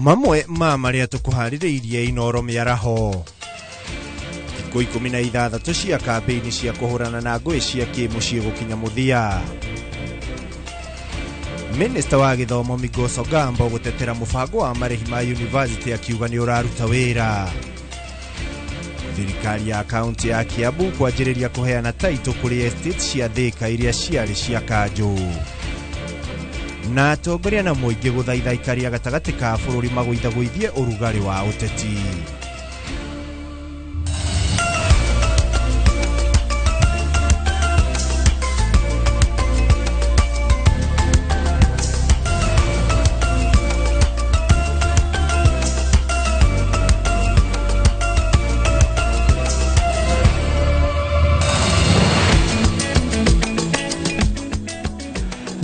mamwe ma maria tukuhaririirie Inoro miaraho thikũ 16 cia kampeini cia kuhurana na ngũĩ cia kimuciĩ gukinya muthia. Minister wa githomo Migos Gambo gutetera mubango wa marĩhi ma university akiuga ni uraruta wĩra. Thirikari ya kaunti ya Kiambu kwanjĩrĩria kuheana taito kuri estate cia Thika iria ciarĩ cia kanjũ. Na atongoria na mũingĩ gũthaitha aikari gatagatĩ ka bũrũri magũithagũithie ũrugarĩ wa ũteti.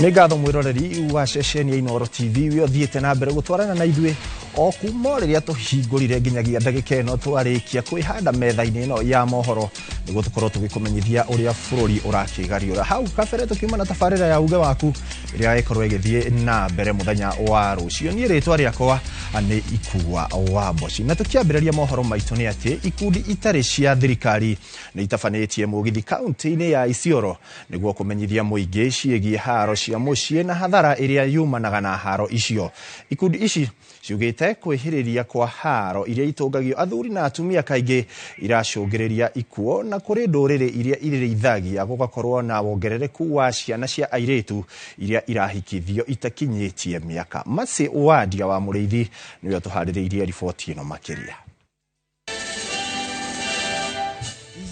Nĩngatho mwĩroreri wa ceceni ya Inoro TV wĩ othiĩte na mbere gũtwarana na ithuĩ o kuma rĩrĩa tũhingũrire nginyagia ndagĩka ĩno twarĩkia kwĩhanda metha-inĩ ĩno ya mohoro nĩguo tũkorwo tũgĩkũmenyithia ũrĩa bũrũri ũrakĩgariũra. Hau kabere tũkiuma na tabarĩra ya uge waku ĩrĩa ĩkorwo ĩgĩthiĩ na mbere mũthenya wa rũciũ. Niĩ rĩtwa rĩakwa nĩ Ikua wa Mboci, na tũkĩambĩrĩria mohoro maitũ nĩ atĩ ikundi itarĩ cia thirikari nĩ itabanĩtie mũgithi kaunti-inĩ ya Isiolo nĩguo kũmenyithia mũingĩ ciĩgiĩ haro cia mũciĩ na hathara ĩrĩa yumanaga na haro icio. Ikundi ici ciugĩte kwĩhĩrĩria kwa haro iria itũngagio athuri na atumia kaingĩ iracũngĩrĩria ikuo na kũrĩ ndũrĩrĩ iria irĩithagia gũgakorwo na wongerereku wa ciana cia airĩtu iria irahikithio itakinyĩtie mĩaka. Masi Wadia wa Mũrĩithi nĩwe tũharĩrĩirie riboti ĩno makĩria.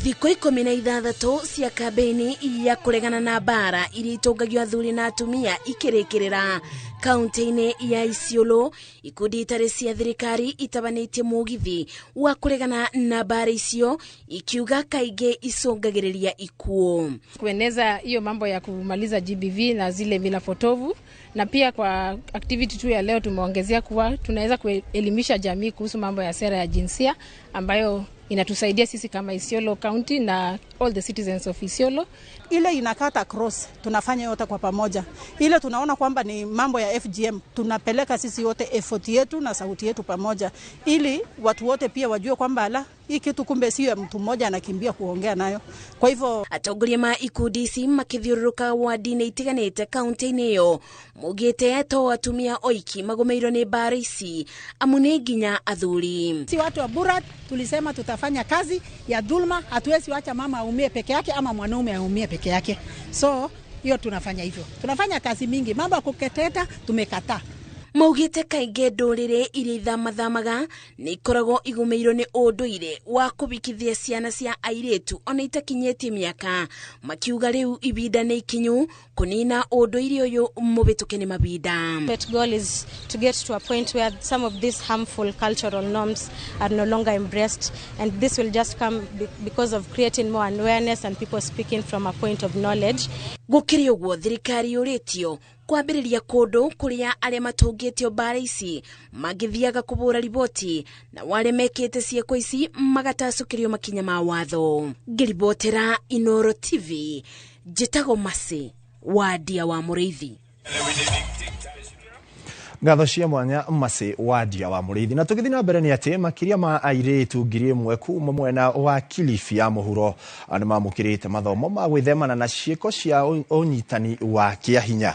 Thikũ 16 cia kampeini ya kũregana na bara iria itũngagio athuri na atumia ikĩrĩkĩrĩra kaunti-inĩ ya Isiolo, ikundi itarĩ cia thirikari itabanĩtie mũgithi wa kũregana na bara icio ikiuga kaingĩ icũngagĩrĩria ikuo. Kueneza hiyo mambo ya kumaliza GBV na zile mila potovu, na pia kwa activity tu ya leo tumeongezea kuwa tunaweza kuelimisha jamii kuhusu mambo ya sera ya jinsia ambayo inatusaidia sisi kama Isiolo County na all the citizens of Isiolo. Ile inakata cross, tunafanya yote kwa pamoja. Ile tunaona kwamba ni mambo ya FGM, tunapeleka sisi yote effort yetu na sauti yetu pamoja, ili watu wote pia wajue kwamba hii kitu kumbe sio mtu mmoja anakimbia kuongea nayo. Kwa hivyo atongoria ma ikundi ici makithiũrũrũka wadi-inĩ itiganĩte kaunti-inĩ ĩyo mugĩte to atumia oiki magomeirwo nĩ bara ici amu nĩ nginya athuri. Si watu wa Burat tulisema tutafanya kazi ya dhulma, hatuwezi wacha mama aumie peke yake ama mwanaume aumie peke yake. So hiyo tunafanya hivyo. Tunafanya kazi mingi, mambo ya kuketeta tumekataa. Maugĩte kaingĩ ndũrĩrĩ iria ithamathamaga nĩ ikoragwo igũmĩirwo nĩ ũndũire wa kũbikithia ciana cia airĩtu ona itakinyĩtie mĩaka, makiuga rĩu ibinda nĩ ikinyu kũnina ũndũire ũyũ mũbĩtũke nĩ mabinda. But goal is to get to a point where some of these harmful cultural norms are no longer embraced, and this will just come because of creating more awareness and people speaking from a point of knowledge. Gũkĩrĩ ũguo thirikari yũrĩtio kwambĩrĩria kũndũ kũrĩa arĩa matũngĩtio bara ici magĩthiaga kũbũra riboti na wale mekĩte ciĩko ici magatacũkĩrio makinya ma watho. Ngĩribotera Inoro TV, njĩtagwo Masi Wadia wa Mũrĩithi. Ngatho cia mwanya Masi Wadia wa Mũrĩithi. Na tũgĩthiĩ na mbere nĩ atĩ makĩria ma airĩtu 1,000 kuma mwena wa Kilifi ya mũhuro nĩ mamũkĩrĩte mathomo ma gwĩthemana na ciĩko cia ũnyitani wa kĩahinya.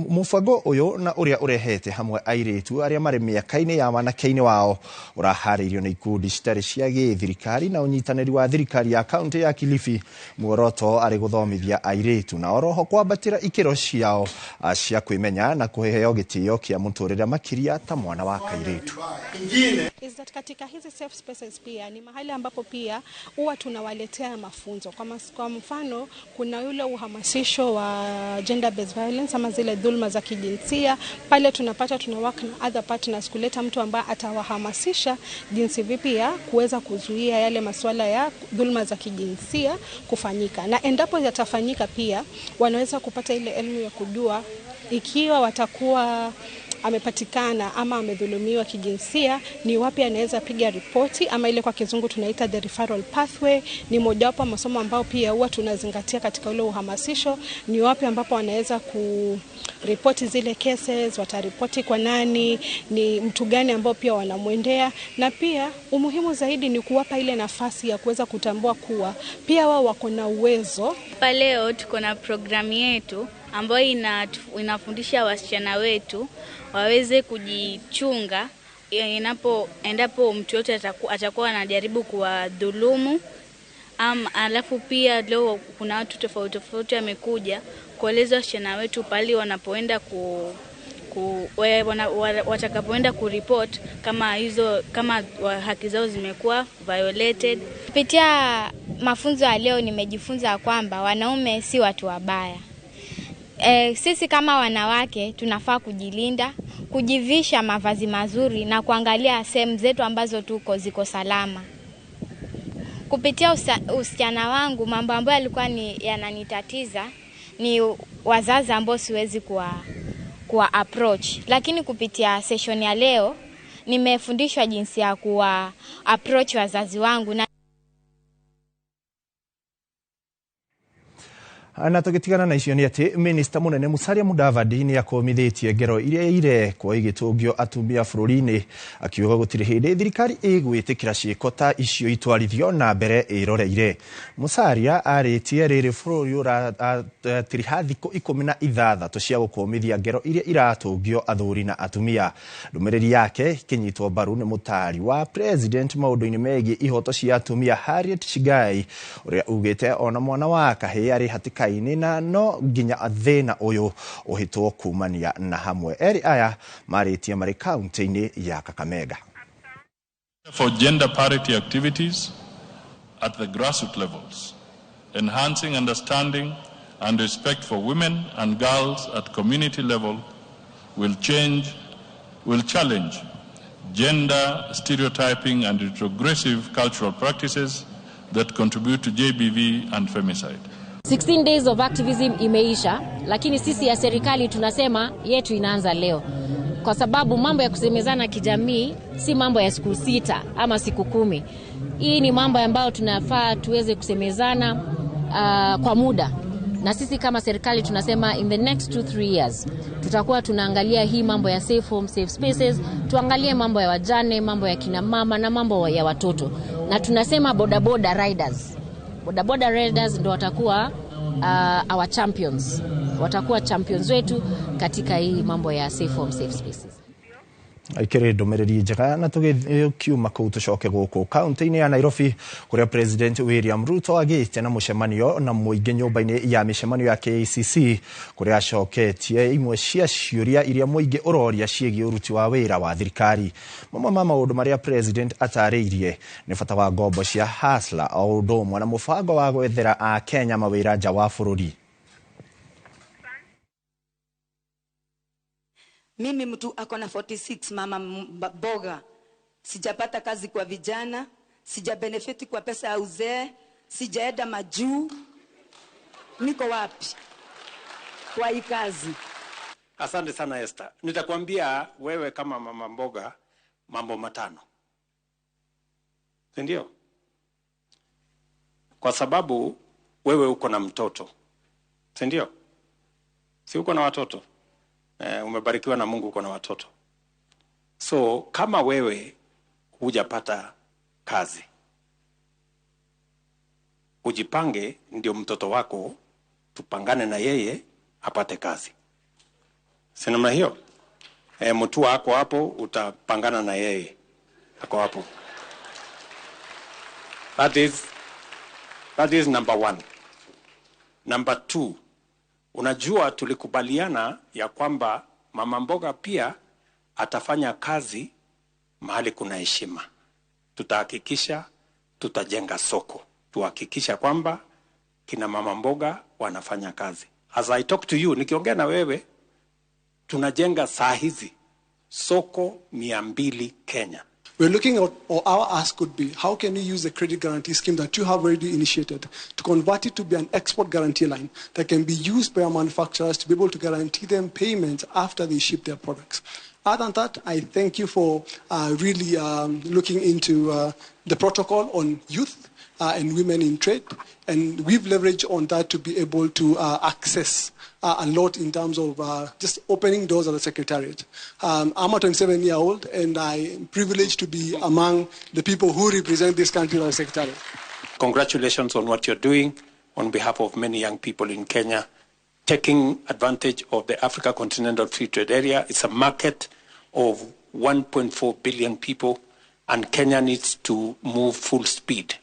Mũbango ũyũ na ũrĩa ũrehete hamwe airĩtu arĩa marĩ mĩaka-inĩ ya wanake-inĩ wao ũraharĩirio nĩ ikundi citarĩ cia gĩthirikari na ũnyitanĩri wa thirikari ya kaunti ya Kilifi. Muoroto arĩ gũthomithia airĩtu na oroho kwambatĩra ikĩro ciao cia kwĩmenya na kũheo gĩtĩo kia mũtũrĩre makiria ta mwana wa kairĩtu. Is that katika hizi safe spaces pia ni mahali ambapo pia huwa tunawaletea mafunzo. Kwa mfano kuna yule uhamasisho wa gender based violence ama zile dhulma za kijinsia, pale tunapata tunawaka na other partners kuleta mtu ambaye atawahamasisha jinsi vipi ya kuweza kuzuia yale masuala ya dhulma za kijinsia kufanyika, na endapo yatafanyika pia wanaweza kupata ile elimu ya kujua ikiwa watakuwa amepatikana ama amedhulumiwa kijinsia, ni wapi anaweza piga ripoti, ama ile kwa kizungu tunaita the referral pathway. Ni mojawapo masomo ambao pia huwa tunazingatia katika ule uhamasisho. Ni wapi ambapo anaweza kuripoti zile cases, wataripoti kwa nani, ni mtu gani ambao pia wanamwendea, na pia umuhimu zaidi ni kuwapa ile nafasi ya kuweza kutambua kuwa pia wao wako na uwezo. Leo tuko na programu yetu ambayo inafundisha wasichana wetu waweze kujichunga endapo mtu yote atakuwa anajaribu kuwadhulumu. Alafu pia leo kuna watu tofauti wamekuja kueleza wasichana wetu pale wanapoenda watakapoenda kuripoti kama haki zao zimekuwa violated. Kupitia mafunzo ya leo nimejifunza kwamba wanaume si watu wabaya. Sisi kama wanawake tunafaa kujilinda, kujivisha mavazi mazuri na kuangalia sehemu zetu ambazo tuko ziko salama. Kupitia usichana wangu, mambo ambayo yalikuwa yananitatiza ni wazazi ambao siwezi kuwa approach. Lakini kupitia session ya leo nimefundishwa jinsi ya kuwa approach wazazi wangu. Na tugitigana na icio ni ati Minister munene Musalia Mudavadi ni akomithitie ngero iria irekwo igitungio atumia bururi-ini, akiuga gutiri hindi thirikari igwitikira ciiko ta icio itwarithio na mbere iroreire. Musalia aritie riri bururi uratiriha thikũ 16 cia gukomithia ngero iria iratungio athuri na atumia. Ndumiriri yake kinyitwo mbaru ni mutari wa president maundu-ini megie ihoto cia atumia Harriet Chigai, uria ugite ona mwana wa kahii ari hatika na no nginya athina uyu uhitwo kumania na hamwe. Eri aya maritie mari kaunti-ini ya Kakamega. For gender parity activities at the grassroots levels, enhancing understanding and respect for women and girls at community level will challenge gender stereotyping and retrogressive cultural practices that contribute to JBV and femicide. 16 days of activism imeisha, lakini sisi ya serikali tunasema yetu inaanza leo. Kwa sababu mambo ya kusemezana kijamii si mambo ya siku 6 ama siku 10. Hii ni mambo ambayo tunafaa tuweze kusemezana kwa muda. Na sisi kama serikali tunasema in the next 2-3 years tutakuwa tunaangalia hii mambo ya safe home, safe spaces, tuangalie mambo ya wajane, mambo ya kina mama na mambo ya watoto. Na tunasema bodaboda riders. Bodaboda riders ndio watakuwa our champions. Watakuwa champions wetu katika hii mambo ya safe home, safe spaces. Aikere ndumiriri njega na tugikiuma kuu tucoke guku kaunti-ini ya Nairobi, kuria President William Ruto agite na mucemanio na muingi nyumba-ini ya micemanio ya KICC, kuria acoketie imwe cia ciuria iria muingi uroria ciegi uruti wa wira wa thirikari. Mamwe ma maundu maria President atariirie ni bata wa ngombo cia Hustler o undu umwe na mubango wa gwethera a Kenya mawira nja wa bururi. Mimi mtu akona 46 mama mboga, sijapata kazi kwa vijana, sijabenefiti kwa pesa ya uzee, sijaenda majuu. Niko wapi kwa hii kazi? Asante sana Esther. Nitakwambia wewe kama mama mboga mambo matano. Ndio? Kwa sababu wewe uko na mtoto. Ndio? Si uko na watoto? Umebarikiwa na Mungu uko na watoto. So kama wewe hujapata kazi, ujipange ndio mtoto wako tupangane na yeye apate kazi. Si namna hiyo? Mtu wako hapo utapangana na yeye ako hapo. That is number 1. Number 2, unajua tulikubaliana ya kwamba mama mboga pia atafanya kazi mahali kuna heshima. Tutahakikisha tutajenga soko. Tuhakikisha kwamba kina mama mboga wanafanya kazi. As I talk to you, nikiongea na wewe, tunajenga saa hizi soko 200 Kenya. We're looking at, or our ask could be, how can you use the credit guarantee scheme that you have already initiated to convert it to be an export guarantee line that can be used by our manufacturers to be able to guarantee them payments after they ship their products. Other than that, I thank you for really looking into the protocol on youth and women in trade. And we've leveraged on that to be able to access a lot in terms of just opening doors at the Secretariat. I'm a 27-year-old, and I'm privileged to be among the people who represent this country at the Secretariat. Congratulations on what you're doing on behalf of many young people in Kenya, taking advantage of the Africa Continental Free Trade Area. It's a market of 1.4 billion people, and Kenya needs to move full speed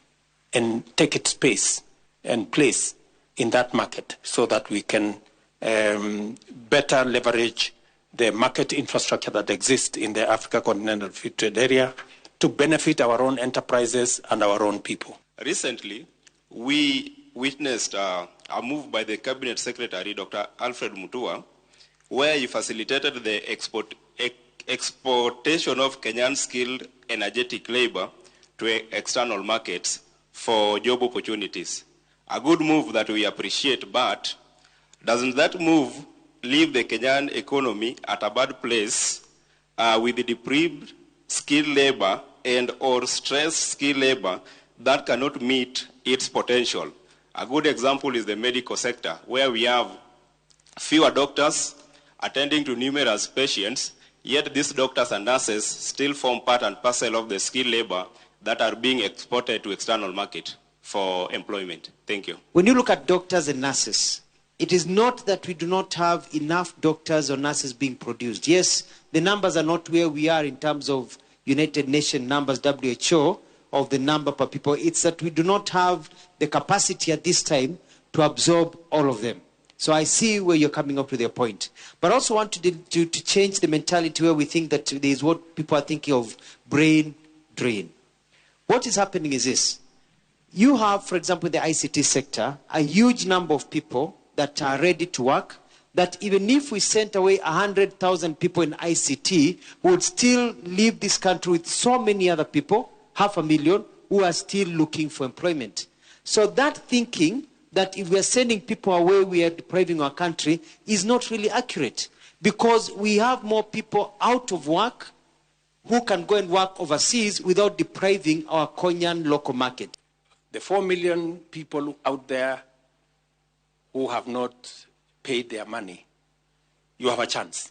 and take its space and place in that market so that we can better leverage the market infrastructure that exists in the Africa Continental Free Trade Area to benefit our own enterprises and our own people. Recently, we witnessed a move by the Cabinet Secretary, Dr. Alfred Mutua, where he facilitated the exportation of Kenyan skilled energetic labor to external markets for job opportunities. A good move that we appreciate, but doesn't that move leave the Kenyan economy at a bad place with the deprived skilled labor and or stressed skilled labor that cannot meet its potential? A good example is the medical sector, where we have fewer doctors attending to numerous patients, yet these doctors and nurses still form part and parcel of the skilled labor that are being exported to external market for employment. Thank you. When you look at doctors and nurses, it is not that we do not have enough doctors or nurses being produced. Yes, the numbers are not where we are in terms of United Nations numbers, WHO, of the number per people. It's that we do not have the capacity at this time to absorb all of them. So I see where you're coming up with your point. But I also want to change the mentality where we think that there is what people are thinking of brain drain. What is happening is this. You have, for example, in the ICT sector, a huge number of people that are ready to work, that even if we sent away 100,000 people in ICT, we would still leave this country with so many other people, 500,000, who are still looking for employment. So that thinking that if we are sending people away, we are depriving our country, is not really accurate. Because we have more people out of work who can go and work overseas without depriving our Kenyan local market. The 4 million people out there who have not paid their money, you have a chance.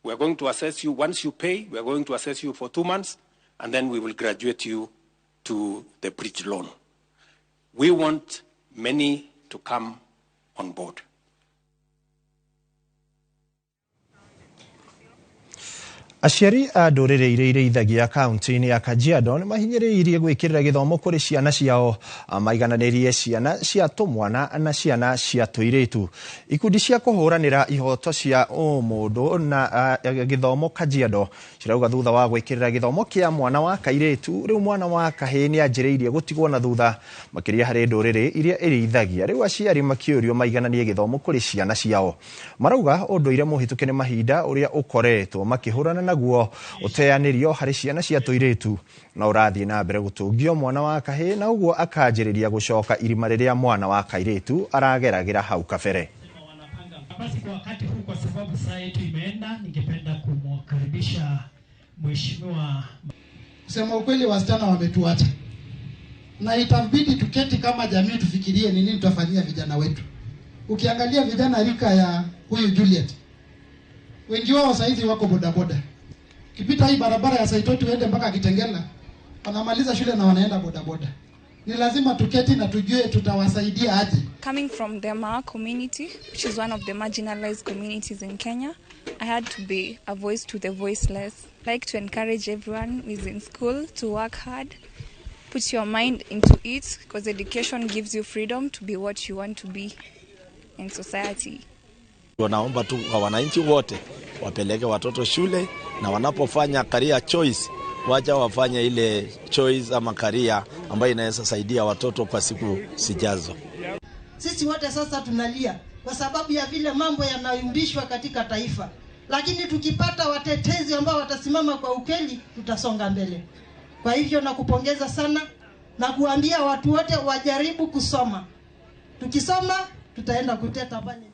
We are going to assess you. Once you pay, we are going to assess you for 2 months, and then we will graduate you to the bridge loan. We want many to come on board. Aciari a ndũrĩrĩ iria irĩithagia kaunti-inĩ ya Kajiado nĩ mahinyĩrĩirie gwĩkĩrĩra gĩthomo kũrĩ ciana ciao maigananĩrie ciana cia tũmwana na ciana cia tũirĩtu. Ikundi cia kũhũranĩra ihoto cia ũmũndũ na gĩthomo Kajiado cirauga thutha wa gwĩkĩrĩra gĩthomo kĩa mwana wa kairĩtu, rĩu mwana wa kahĩĩ nĩ anjĩrĩirie gũtigwo na thutha makĩria harĩ ndũrĩrĩ iria irĩithagia. Rĩu aciari makĩũrio maigananie gĩthomo kũrĩ ciana ciao. Marauga ũndũire mũhĩtũke nĩ mahinda ũrĩa ũkoretwo makĩhũrana naguo ũteanĩrio harĩ ciana cia tũirĩtu na ũrathiĩ na mbere gũtũngio mwana wa kahĩĩ, na ũguo akanjĩrĩria gũcoka irima rĩrĩa mwana wa kairĩtu arageragĩra hau kabere. Basi kwa wakati huu, kwa sababu saa yetu imeenda, ningependa kumkaribisha mheshimiwa. Kusema ukweli, wasichana wametuacha na itabidi tuketi kama jamii tufikirie ni nini tutafanyia vijana wetu. Ukiangalia vijana rika ya huyu Juliet, wengi wao saizi wako bodaboda. Kipita hii barabara ya Saitoti uende mpaka Kitengela, wanamaliza shule na wanaenda bodaboda. Ni lazima tuketi na tujue tutawasaidia aje. Coming from the Maa community, which is one of the marginalized communities in Kenya, I had to be a voice to the voiceless. I like to encourage everyone who is in school to work hard, put your mind into it, because education gives you freedom to be what you want to be in society. Naomba tu kwa wananchi wote wapeleke watoto shule, na wanapofanya career choice wacha wafanye ile choice ama career ambayo inaweza saidia watoto kwa siku zijazo. Sisi wote sasa tunalia kwa sababu ya vile mambo yanayumbishwa katika taifa, lakini tukipata watetezi ambao watasimama kwa ukweli, tutasonga mbele. Kwa hivyo nakupongeza sana na kuambia watu wote wajaribu kusoma. Tukisoma tutaenda kuteta bali.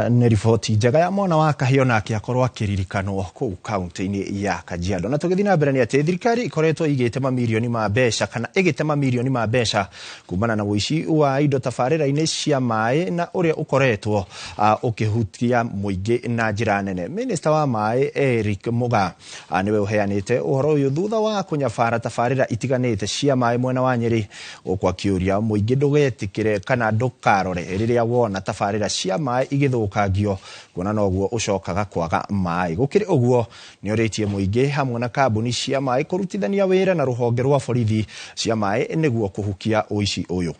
nä riboti njega ya mwana wa kahio nake akorwo akiririkanwo kũu kaunti-inĩ ya Kajiado. Na tũgĩthiĩ na mbere nĩ atĩ thirikari ikoretwo igĩte mamirioni ma mbeca kana ĩgĩte mamirioni ma mbeca kumana na ũici wa indo tabarĩra-inĩ cia maĩ na ũrĩa ũkoretwo ũkĩhutia mũingĩ na njĩra nene. Minister wa maĩ Eric Muga nĩwe ũheanĩte ũhoro ũyũ thutha wa kũnyabara tabarĩra itiganĩte cia maĩ mwena wa Nyeri, gũkũ akĩũria mũingĩ ndũgetĩkĩre kana ndũkarore rĩrĩa wona tabarĩra cia maĩ igithũkangio, kuona noguo ũcokaga kwaga maĩ. Gũkĩrĩ ũguo nĩ orĩtie mũingĩ hamwe na kambuni cia maĩ kũrutithania wĩra na rũhonge rwa borithi cia maĩ nĩguo kũhukia ũici ũyũ.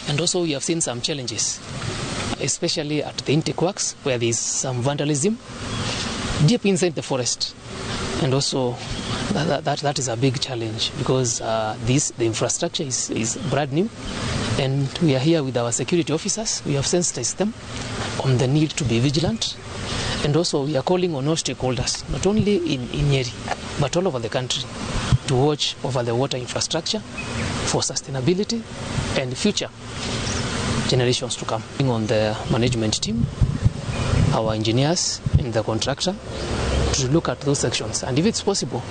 And also we have seen some challenges, especially at the intake works where there is some vandalism deep inside the forest. And also that is a big challenge because the infrastructure is brand new, and we are here with our security officers. We have sensitized them on the need to be vigilant, and also we are calling on all stakeholders, not only in Nyeri but all over the country, to watch over the water infrastructure for sustainability and future generations to come. On the management team, our engineers and the contractor, to look at those sections and if it's possible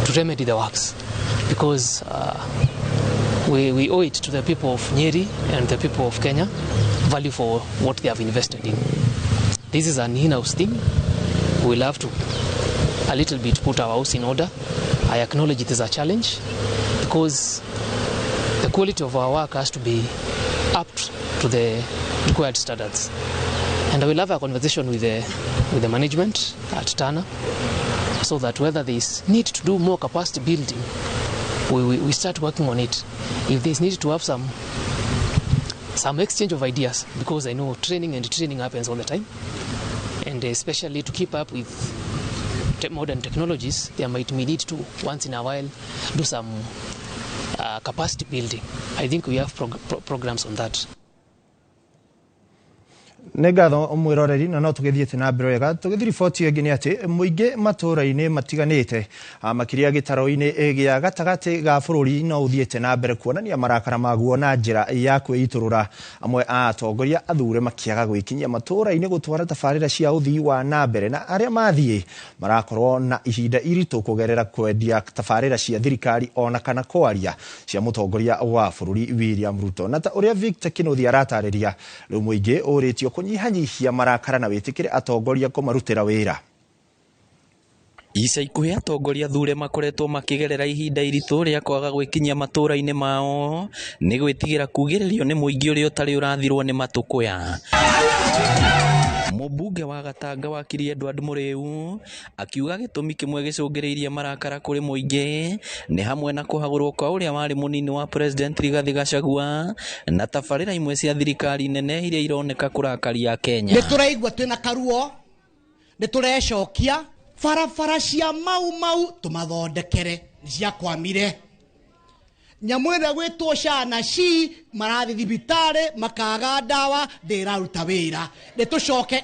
to remedy the works, because we owe it to the people of Nyeri and the people of Kenya value for what they have invested in. This is an in-house thing. We'll have to a little bit put our house in order. I acknowledge it is a challenge because the quality of our work has to be up to the required standards. And I will have a conversation with the management at Tana so that whether there is need to do more capacity building, we start working on it. If there is need to have some exchange of ideas, because I know training happens all the time, and especially to keep up with modern technologies, there might be need to once in a while do some capacity building. I think we have programs on that. Nĩngatho mwĩroreri na no tũgĩthiĩte na mbere wega. Tũgĩthiĩ riboti ĩngĩ nĩ atĩ mũingĩ matũũra-inĩ matiganĩte makĩria gĩtaro-inĩ gĩa gatagatĩ ga bũrũri no ũthiĩte na mbere kuonania marakara maguo na njĩra ya kwĩitũrũra, amwe a atongoria athure makĩaga gwĩkinyia matũũra-inĩ gũtwara tabarĩra cia ũthii wa na mbere, na arĩa mathiĩ marakorwo na ihinda iritũ kũgerera kwendia tabarĩra cia thirikari ona kana kwaria cia mũtongoria wa bũrũri William Ruto. Na ta ũrĩa Victor Kĩnũthia aratarĩria, rĩu mũingĩ ũrĩtio kũnyihanyihia marakara na wĩtĩkĩre atongoria kũmarutĩra wĩra. Ica ikuhĩ atongoria athure makoretwo makĩgerera ihinda iritũ rĩa kwaga gwĩkinyia matũũra-inĩ mao nĩ gwĩtigĩra kugĩrĩrio nĩ mũingĩ ũrĩa ũtarĩ ũrathirwo nĩ matũkũya. Mũmbunge wa Gatanga wakiri Edward Mũrĩu akiuga gĩtũmi kĩmwe gĩcũngĩrĩirie marakara kũrĩ mũingĩ nĩ hamwe na kũhagũrwo kwa ũrĩa warĩ mũnini wa President Rigathi Gachagua na tabarĩra imwe cia thirikari nene iria ironeka kũrakaria Kenya. Nĩ tũraigua twĩna karuo, nĩ tũrecokia barabara cia mau tũmathondekere nĩ ciakwamire. Nyamũ ĩrĩa gwĩtwo Shana Shi marathi thibitarĩ makaga ndawa ndĩraruta wĩra, nĩ tũcoke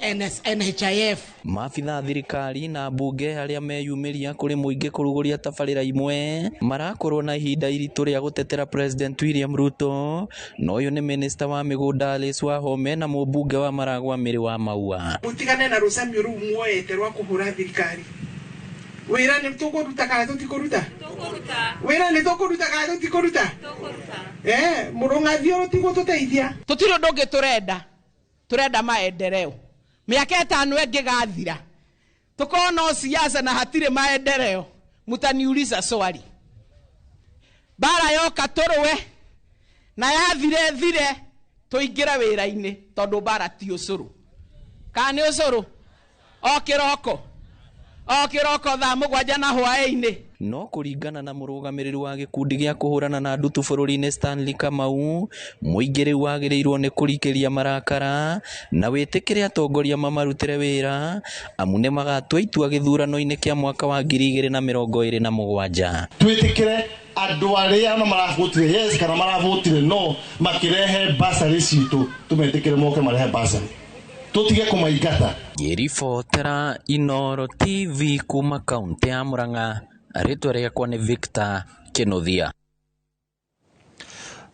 NHIF. Maabitha thirikari na mbunge arĩa meyumĩria kũrĩ mũingĩ kũrugũria tabarĩra imwe marakorwo na ihinda iritũ rĩa gũtetera President William Ruto, na ũyũ nĩ Minister wa mĩgũnda Alice Wahome na mũmbunge wa Maragwa Mĩrĩ wa Maua. Mũtigane na rũcamio rũu muoete rwa kũhũra thirikari. Wĩra nĩ tũkũruta kana tũtikũruta? Tũkũruta. Wĩra nĩ tũkũruta kana tũtikũruta? Tũkũruta. Mũrũng'athio rũtigwo tũteithia. Tũtirĩ ũndũ ũngĩ turenda maendeleo. Mĩaka 5 ĩngĩgathira tukorwo no siasa na hatirĩ maendeleo, mutaniuliza swali. Bara yoka tũrũwe na yathire tũingĩre wĩra-inĩ tondũ bara ti ũcũrũ. Kana nĩ ũcũrũ? O kĩroko thaa 7 na hwaĩ-inĩ. No kũringana na mũrũgamĩrĩri wa gĩkundi gĩa kũhũrana na ndutu bũrũri-inĩ Stanley Kamau, mũingĩ rĩu wagĩrĩirwo nĩ kũrikĩria marakara na wĩtĩkĩre atongoria mamarutĩre wĩra amu nĩ magatua itua gĩthurano-inĩ kĩa mwaka wa 2027. Twĩtĩkĩre andũ arĩa ona maravotire yes kana maravotire no makirehe basari citũ, tumetĩkĩre moke marehe basari, tutige kũmaingata. Ngĩribotera Inooro TV kuma kaunti ya Murang'a, Ritwa rĩakwa nĩ Victor Kĩnuthia.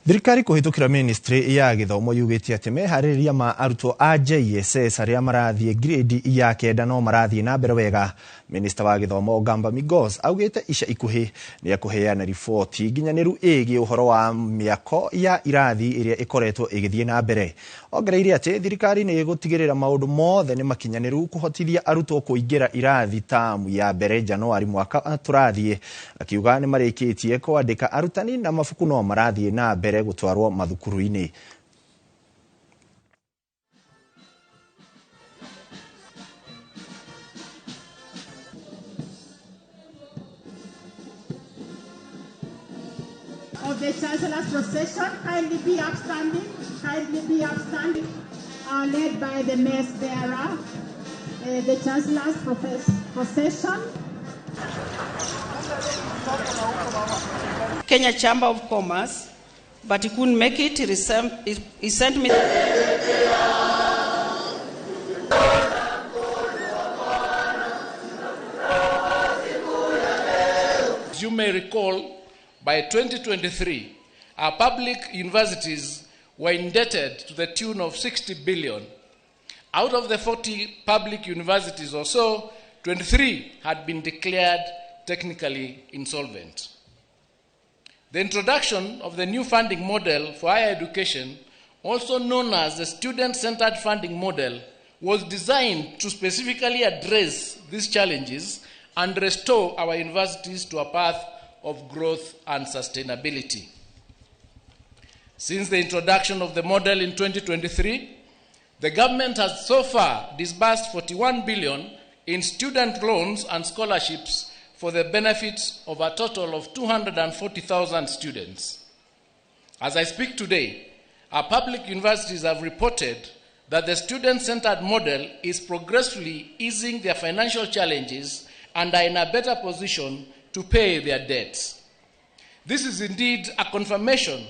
Thirikari kuhitukira ministry ya githomo yugĩte atĩ meharĩrĩria ma arutwo a JSS arĩa marathiĩ grade ya kenda no marathiĩ na mbere wega. Minister wa githomo Gamba Migos augĩte ica ikuhĩ nĩ akũheana riboti nginyanĩru ĩgiĩ ũhoro wa mĩako ya irathi ĩrĩa ĩkoretwo ĩgĩthiĩ na mbere. Ongereire atĩ thirikari nĩ ĩgũtigĩrĩra maũndũ mothe nĩ makinyanĩru kũhotithia arutwo kũingĩra irathi tamu ya mbere Januari mwaka tũrathiĩ. Akiuga nĩ marĩkĩtie kwandĩka arutani na mabuku no marathiĩ na mbere gutwarwo mathukuru-inĩ. Of the Chancellor's procession, kindly be upstanding, led by the mass bearer, the Chancellor's procession. Kenya Chamber of Commerce, but he couldn't make it. He sent me. As you may recall, by 2023, our public universities were indebted to the tune of 60 billion. Out of the 40 public universities or so, 23 had been declared technically insolvent. The introduction of the new funding model for higher education, also known as the student-centered funding model, was designed to specifically address these challenges and restore our universities to a path of growth and sustainability. Since the introduction of the model in 2023, the government has so far disbursed 41 billion in student loans and scholarships for the benefit of a total of 240,000 students. As I speak today, our public universities have reported that the student-centered model is progressively easing their financial challenges and are in a better position to pay their debts. This is indeed a confirmation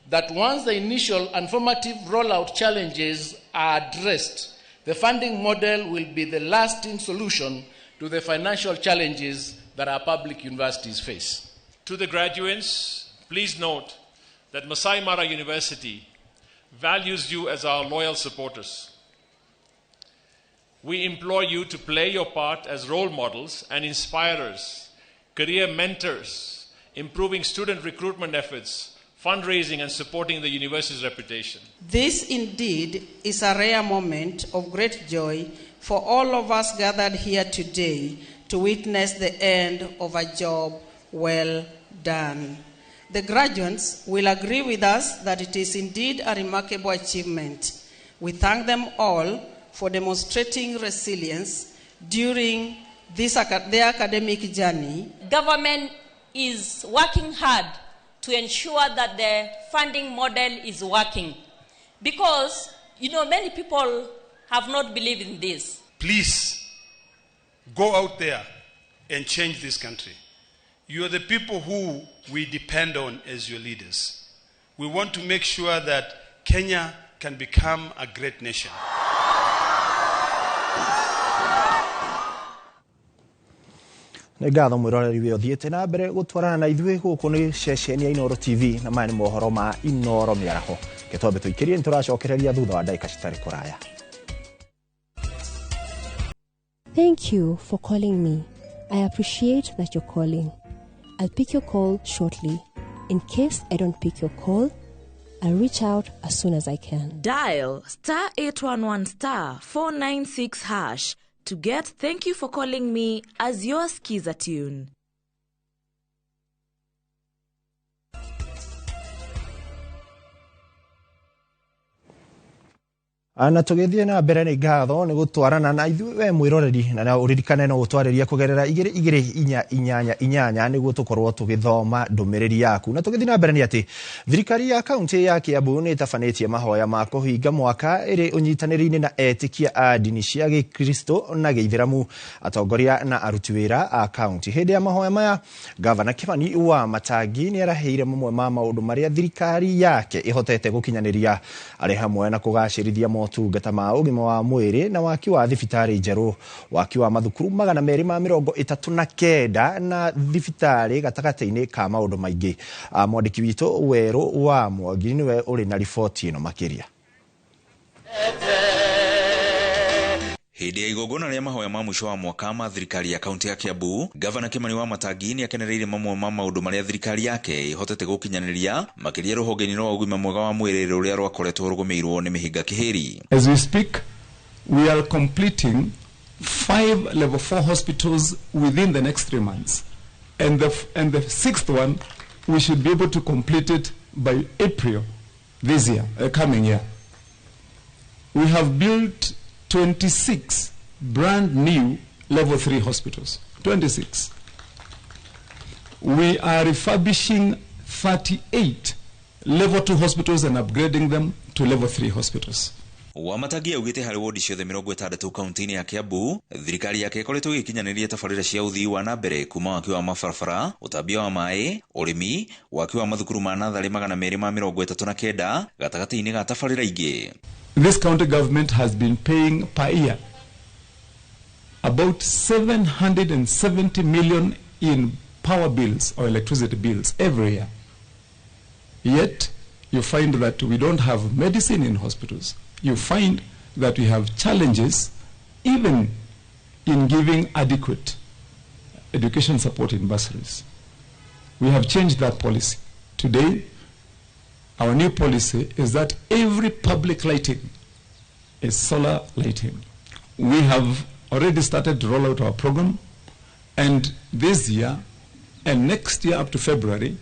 that once the initial and formative rollout challenges are addressed, the funding model will be the lasting solution to the financial challenges that our public universities face. To the graduates, please note that Masai Mara University values you as our loyal supporters. We implore you to play your part as role models and inspirers, career mentors, improving student recruitment efforts, fundraising and supporting the university's reputation. This indeed is a rare moment of great joy for all of us gathered here today to witness the end of a job well done. The graduates will agree with us that it is indeed a remarkable achievement. We thank them all for demonstrating resilience during their academic journey. Government is working hard to ensure that the funding model is working because, many people have not believed in this. Please go out there and change this country. You are the people who we depend on as your leaders. We want to make sure that Kenya can become a great nation. Ngatho mwiroreri we othiete na mbere gutwarana na ithuĩ gũkũ nĩ ceceni ya Inooro TV na maya nĩ mohoro ma Inooro mĩaraho ketwambe tũikĩrie nĩtũracokereria thutha wa ndagĩka citarĩ kũraya. Thank you for calling me. I appreciate that you're calling. I'll pick your call shortly. In case I don't pick your call, I'll reach out as soon as I can. Dial *811*496# to get "Thank you for calling me" as your skiza tune. Ana tugithie na mbere ni ngatho ni gutwarana na ithuĩ we mwiroreri na uririkane no gutwarĩria kugerera 2288 niguo tukorwo tugithoma ndumiriri yaku na tugithie na mbere ni ati thirikari ya kaunti ya Kiambu ni tafanĩtie mahoya ma kũhinga mwaka ĩrĩ ũnyitanĩri-inĩ na etikia a ndini cia Gĩkristo na Gĩithĩramu atongoria na aruti wĩra a kaunti. Hĩndĩ ya mahoya maya Gavana Kĩmani wa Matangi ni araheire mamwe ma maũndũ marĩa thirikari yake ihotete gũkinyanĩria arĩ hamwe na kũgacĩrithia motungata ma ugima wa mwiri na waki wa thibitari njeru waki wa mathukuru 239 na thibitari gatagati-ini ka maundu maingi. Mwandiki witu Weru wa Mwangi niwe uri na riboti ino makiria. Hĩndĩ ya igongona rĩa mahoya ma mũico wa mwaka ma thirikari ya kaunti ya Kiambu, Gavana Kimani Wamatangi nĩ akenereire mamwe ma maũndũ marĩa thirikari yake ihotete gũkinyanĩria makĩria rũhonge-inĩ rwa ũgima mwega wa mwĩrĩ rũrĩa rwakoretwo rũgũmĩirwo nĩ mĩhĩnga kĩhĩri. As we speak, we are completing 5 level 4 hospitals within the next 3 months. And the 6th one, we should be able to complete it by April this year, coming year. We have built 26 brand new level 3 hospitals. 26. We are refurbishing 38 level 2 hospitals and upgrading them to level 3 hospitals. Wamatangi augite hari wodi ciothe 60 kaunti-inĩ ya Kiambu, thirikari yake ĩkoretwo ĩgĩkinyanĩria tabarĩra cia ũthii wa nambere kuma waki wa mabarabara, ũtambia wa maĩ, ũrĩmi, waki wa mathukuru ma natharĩ 239 gatagati-inĩ ga tabarĩra ingĩ. This county government has been paying per year about 770 million in power bills or electricity bills every year. Yet, you find that we don't have medicine in hospitals. You find that we have challenges even in giving adequate education support in bursaries. We have changed that policy. Today, our new policy is that every public lighting is solar lighting. We have already started to roll out our program, and this year and next year up to February,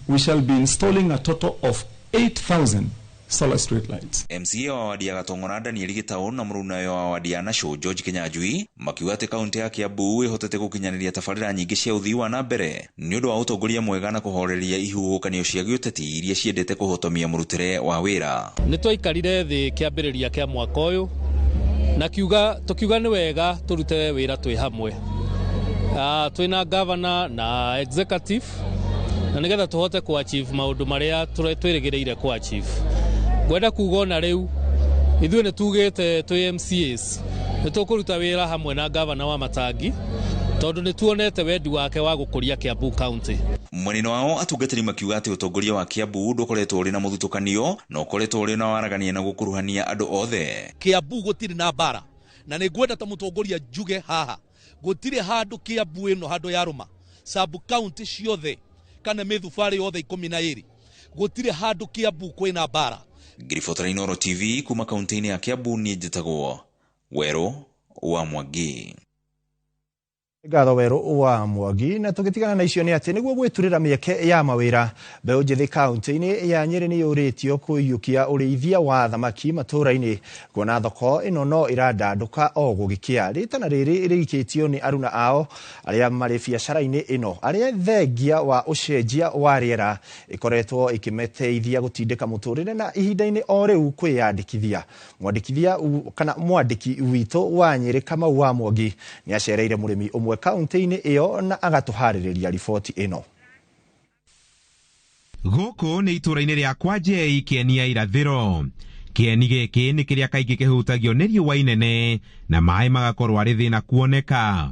we shall be installing a total of 8,000 solar street lights. MCA wa wadi ya Gatong'ora Daniel Gitau na mũrũnawe wa wadi ya Nasho George Kinyanjui makiuga atĩ kaunti ya Kiambu ĩhotete gũkinyanĩria tabarĩra nyingĩ cia ũthii wa nambere nĩ ũndũ wa ũtongoria mwega na kũhoreria ihuhũkanio cia gĩũteti iria ciendete kũhotomia mũrutĩre wa wĩra. Nĩ twaikarire thĩ kĩambĩrĩria kĩa mwaka ũyũ na tukiuga nĩ wega tũrute wĩra twĩ hamwe. Twĩna governor na executive na nĩgetha tũhote kũ-achieve maũndũ marĩa twĩrĩgĩrĩire kũ-achieve. Gwenda kugona rĩu ithuĩ nĩ tugĩte twĩ MCAs nĩ tũkũruta wĩra hamwe na gavana Wamatangi tondũ nĩ tuonete wendi wake wa gũkũria Kiambu County. Mwenendo wao atungatĩri makiuga atĩ ũtongoria wa Kiambu ndũkoretwo ũrĩ na mũthutũkanio na ũkoretwo ũrĩ na waragania na gũkuruhania andũ othe. Kiambu gũtirĩ na mbara na nĩ ngwenda ta mũtongoria njuge haha gũtirĩ handũ Kiambu ĩno handũ ya Roma sub county ciothe kana mĩthubarĩ yothe 12 gũtirĩ handũ Kiambu kwĩna mbara. Ngiribotera Inooro TV kuma kaunti-inĩ ya Kiambu niĩ njĩtagwo Weru wa Mwangi. Ngatho Weru wa Mwangi na tugitigana na icio nĩ atĩ nĩguo gwĩturĩra mĩeke ya mawĩra mbeũ njĩthĩ kaunti-inĩ ya Nyeri nĩ yũrĩtio kũiyũkia ũrĩithia wa thamaki matũũra-inĩ kuona thoko ĩno no ĩrandandũka o gũgĩkĩa. Rĩtana rĩrĩ rĩikĩtio nĩ aruna ao arĩa marĩ biacara-inĩ ĩno arĩa thengia wa ũcenjia wa rĩera ĩkoretwo ĩkĩmeteithia gũtindĩka mũtũũrĩre na ihinda-inĩ o rĩu kwĩyandĩkithia. Mwandĩki witũ wa Nyeri Kamau wa Mwangi nĩ acereire mũrĩmi ũmwe kaunti-inĩ ĩyo na agatuharĩrĩria riboti ĩno. Gũkũ nĩ itũũra-inĩ rĩa Kwanjei Kieni ya irathĩro. Kieni gĩkĩ nĩ kĩrĩa kaingĩ kĩhutagio nĩ riũa inene na maĩ magakorwo arĩ thĩna kuoneka.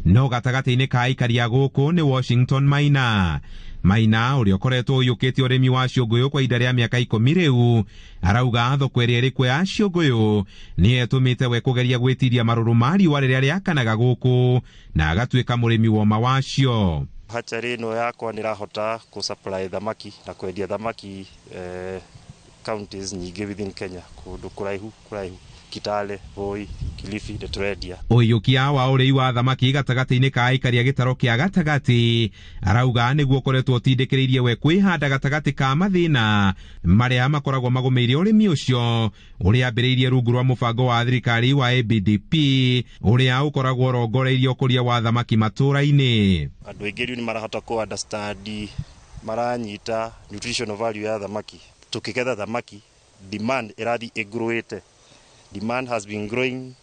No gatagatĩ-inĩ ka aikari a gũkũ nĩ Washington Maina. Maina ũrĩa ũkoretwo ũiyũkĩtie ũrĩmi wa ciũngũyũ kwa ihinda rĩa mĩaka 10 rĩu arauga thoko ĩrĩa ĩrĩ kuo ya ciũngũyũ nĩ ĩtũmĩte we kũgeria gwĩtiria marũrũ ma riũa rĩrĩa rĩakanaga gũkũ na agatuĩka mũrĩmi woma wacio. Hatchery ĩno yakwa nĩ rahota kũ-supply thamaki na kwendia thamaki counties nyingĩ within Kenya kũndũ kũraihu Kitale, Voi, Kilifi, Ndeturedia. Ũiyũkia wa ũrĩi wa thamaki gatagatĩ-inĩ ka aikari a gĩtaro kĩa gatagatĩ arauga nĩguo ũkoretwo ũtindĩkĩrĩirie we kwĩhanda gatagatĩ ka mathĩna marĩa makoragwo magũmĩire ũrĩmi ũcio ũrĩa ambĩrĩirie rungu rwa mũbango wa thirikari wa ABDP ũrĩa ũkoragwo ũrongoreirie ũkũria wa thamaki matũũra-inĩ. Andũ aingĩ rĩu nĩ marahota ku understand maranyita nutritional value ya thamaki. Tukĩgetha thamaki demand ĩrathiĩ ĩgrowĩte. Demand has been growing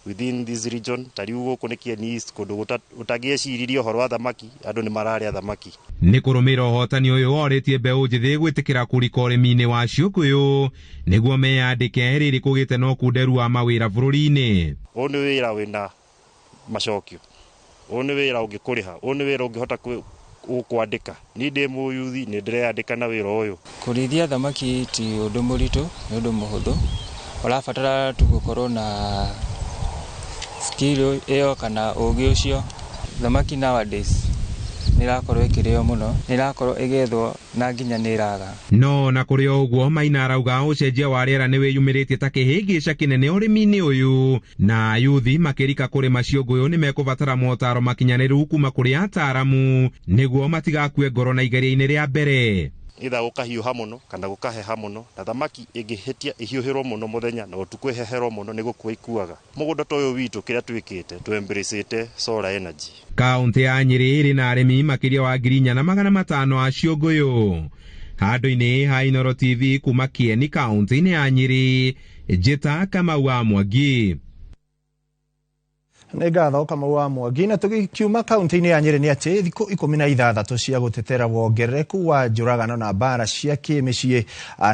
within this region. Tariu guku ni Kieni East kundu utagieciririo horo wa thamaki, andu ni mararia thamaki. Ni kurumira hotani uyu oritie mbeu njithi gwitikira kurika urimi-ini wa ciukuyu niguo meyandike riri kugite no kunderu wa mawira bururi-ini. Uyu ni wira wina macokio, uyu ni wira ungikuriha, uyu ni wira ungihota kwandika. Ni ndi muyuthi ni ndireandika na wira uyu. Kurithia thamaki ti undu muritu, ni undu muhuthu. Urabatara tu gukorwo na skill iyo kana ugi ucio. Thamaki nowadays nirakorwo ikirio muno, nirakorwo igethwo na nginya niraga. No na kuri uguo Maina arauga ucenjia wa riera ni wiyumiritie ta kihingica kinene urimi-ini uyu, na yuthi makirika kurima ciunguyu ni mekubatara motaro makinyaniru kuma kuri ataramu niguo matigakue ngoro na igeria-ini ria mbere. Itha gukahiuha muno kana gukaheha muno, na thamaki ingihitia ihiuhirwo muno muthenya na utukwe heherwo muno ni gukua ikuaga. Mugunda toyo witu kiria twikite twembracete solar energy. Kaunti ya Nyeri iri na arimi makiria wa 4,500 a ciunguyu. Handu-ini ha Inooro TV kuma Kieni kaunti-ini ya Nyeri, Njita Kamau wa Mwangi. Nĩ ngatho Kamau wa Mwangi. Na tugikiuma kaunti-ini ya Nyeri ni ati thiku 16 cia gutetera wongerereku wa njuragano na mbara cia kimicii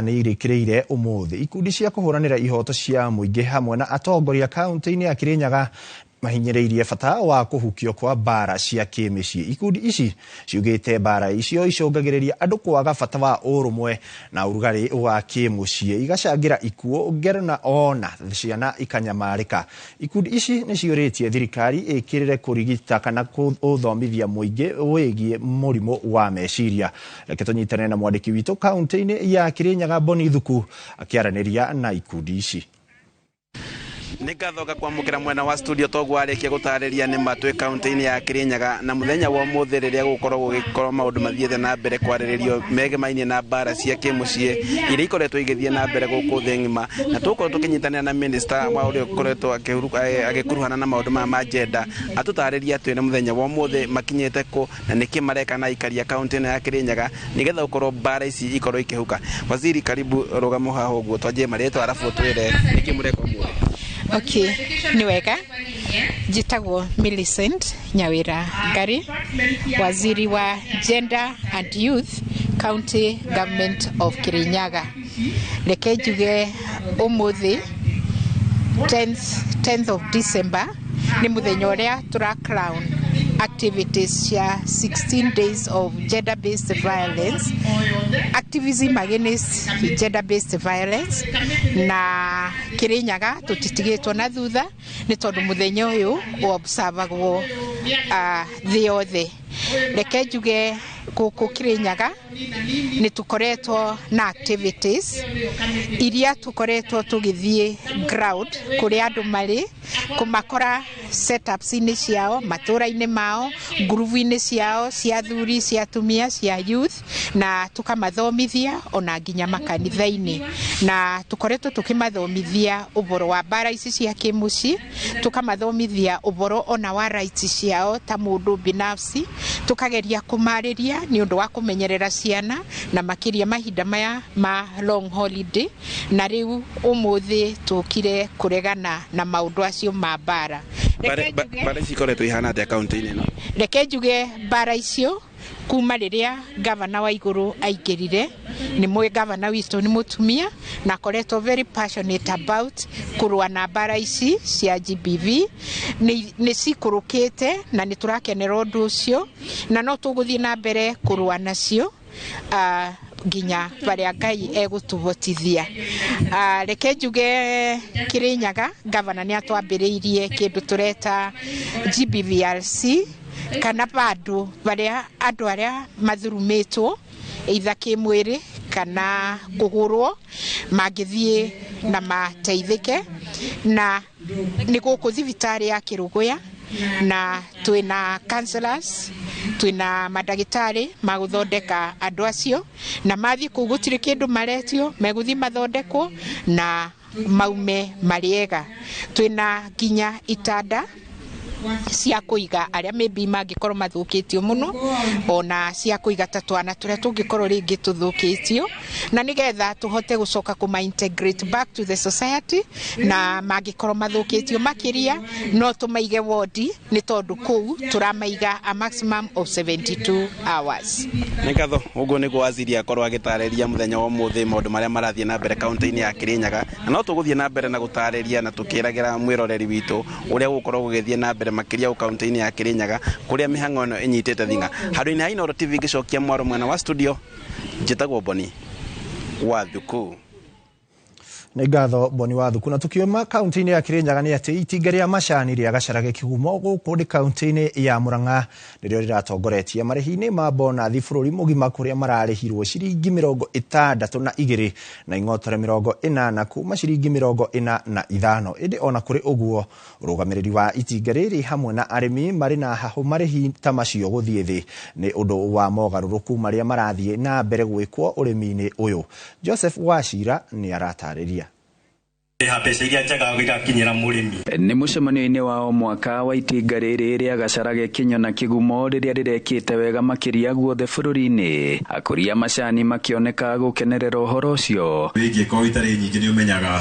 ni irikiriire umuthi. Ikundi cia kuhuranira ihoto cia muingi hamwe na atongoria kaunti-ini ya Kirinyaga mahinyiriirie bata wa kuhukio kwa mbara cia kimicii. Ikundi ici ciugite mbara icio icungagiriria andu kwaga bata wa urumwe na urugari wa kimucii, igacangira ikuo, ngero na ona ciana ikanyamarika. Ikundi ici ni ciuritie thirikari ikirire kurigita kana uthomithia muingi wigie murimu wa meciria. Reke tunyitane na mwandiki witu kaunti-ini ya Kirinyaga Boni Thuku akiaraniria na ikundi ici. Nigathoga kwamukira mwena wa studio togu arikia gutariria ni matwe kaunti-ini ya Kirinyaga na muthenya wa muthi riria gukorwo gugikorwo maundu mathiete na mbere kwariririo megemaine na mbara cia kimucii iria ikoretwo igithie na mbere guku thi ng'ima, na tukorwo tukinyitanira na minister wa uria ukoretwo agikuruhana na maundu ma agenda atutariria twina muthenya wa muthi makinyete ku na niki mareka na ikaria kaunti-ini ya Kirinyaga nigetha ukorwo mbara ici ikorwo ikihuka. Waziri, karibu rugamo haho guo twanjie mareto arafu twire niki mureka muthi. Okay, ni wega. Njitagwo Millicent Nyawira Ngari, waziri wa Gender and Youth, County Government of Kirinyaga. Reke njuge umuthi 10th of December ni muthenya uria tura crown activities cia 16 days of gender-based violence, activism against gender-based violence, na Kirinyaga tutitigitwo na thutha ni tondu muthenya uyu observagwo thi yothe. Reke njuge guku Kirinyaga ni tukoretwo na activities iria tukoretwo tugithie ground kuri andu mari kumakora setups ini ciao matura-ini mao, groove-ini ciao cia thuri, cia tumia, cia youth, na tukamathomithia ona nginya makanitha-ini, na tukoretwo tukimathomithia uboro wa mbara ici cia kimucii, tukamathomithia uboro ona wa rights ciao ta mundu binafsi, tukageria kumariria ni undu wa kumenyerera ciana na makiria mahinda maya ma long holiday, na riu umuthi tukire kuregana na maundu acio ma mbara. Mbara ici ikoretwo ihana atia kaunti-ini ino? Reke njuge mbara icio kuma riria gavana wa iguru aingirire, ni mwe gavana witu ni mutumia na koretwo very passionate about kurua na mbara ici cia GBV, ni cikurukite na ni turakenera undu ucio na no tuguthie na mbere kurua nacio nginya baria Ngai egutuvotithia. Reke njuge Kirinyaga gavana ni atwambiriirie kindu tureta GBVRC kana bandu baria andu aria mathurumitwo either kimwiri kana kugurwo magithie na mateithike, na ni guku thibitari ya Kiruguya na twina counselors, twina madagitari maguthondeka andu acio, na mathi ku gutire kindu maretio meguthi mathondekwo na maume mariega. Twina nginya itanda cia kuiga aria maybe mangikorwo mathukitio muno ona cia kuiga ta twana turia tungikorwo ringi tuthukitio na nigetha tuhote gucoka kuma integrate back to the society na mangikorwo mathukitio makiria no tumaige wodi ni tondu kuu turamaiga a maximum of 72 hours. Ngatho ugo ni gwaziria korwo agitareria muthenya wa muthi maundu maria marathie na mbere kaunti-ini ya Kirinyaga na no tuguthie na mbere na gutareria na tukiragira mwiroreri witu uria gukorwo gugithie na mbere makiria kaunti-ini ya Kirinyaga kuria mihango ino inyitete thinga handu-ini ha Inooro TV gicokia mwaro mwena wa studio njitagwo Boni Wathuku. Nĩ ngatho Boni Wathuku. Na tukiuma kaunti-ini ya Kirinyaga ni ati itinga ria macani ria Gacarage Kigumo guku kaunti-ini ya Murang'a nirio riratongoretie marihi-ini ma bonathi bururi mugima kuria mararihirwo ciringi 62 na ing'otore 40 kuma ciringi 45. Indi ona kuri uguo urugamiriri wa itinga riri hamwe na arimi mari na haho marihi ta macio guthie thi ni undu wa mogaruruku maria marathie na mbere gwikwo urimi-ini uyu. Joseph Wachira ni aratariria. Ni mucemanio-ini wa mwaka wa itinga riri ria Gacarage Kinyo na Kigumo riria rirekite wega makiria guothe bururi-ini akuria macani makioneka gukenerera uhoro ucio wigiko itari nyingi ni umenyaga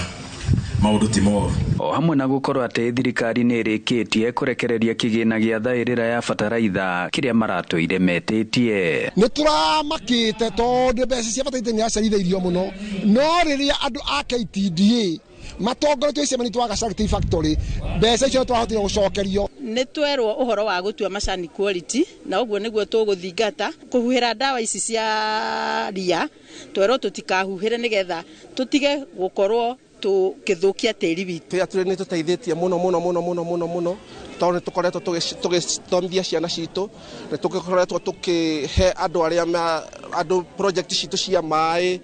maundu ti moru o hamwe na gukorwo ati thirikari ni irikitie kurekereria kigina gia thairira ya bataraitha kiria maratuire metitie ni turamakite tondu mbeca cia bataraitha ni aceritheirio muno no riria andu a KTDA matongoretio icemani twa Gacarage Tea Factory mbeca icio twahotire gucokerio ni twerwo uhoro wa gutua macani quality na uguo niguo tuguthingata kuhuhira ndawa ici cia ria twerwo tutikahuhire nigetha tutige gukorwo tukithukia tiri witu ya tuli ni tuteithitie muno tondu tukoretwo tugithomithia ciana citu ni tukoretwo tukihe andu aria andu project citu cia mai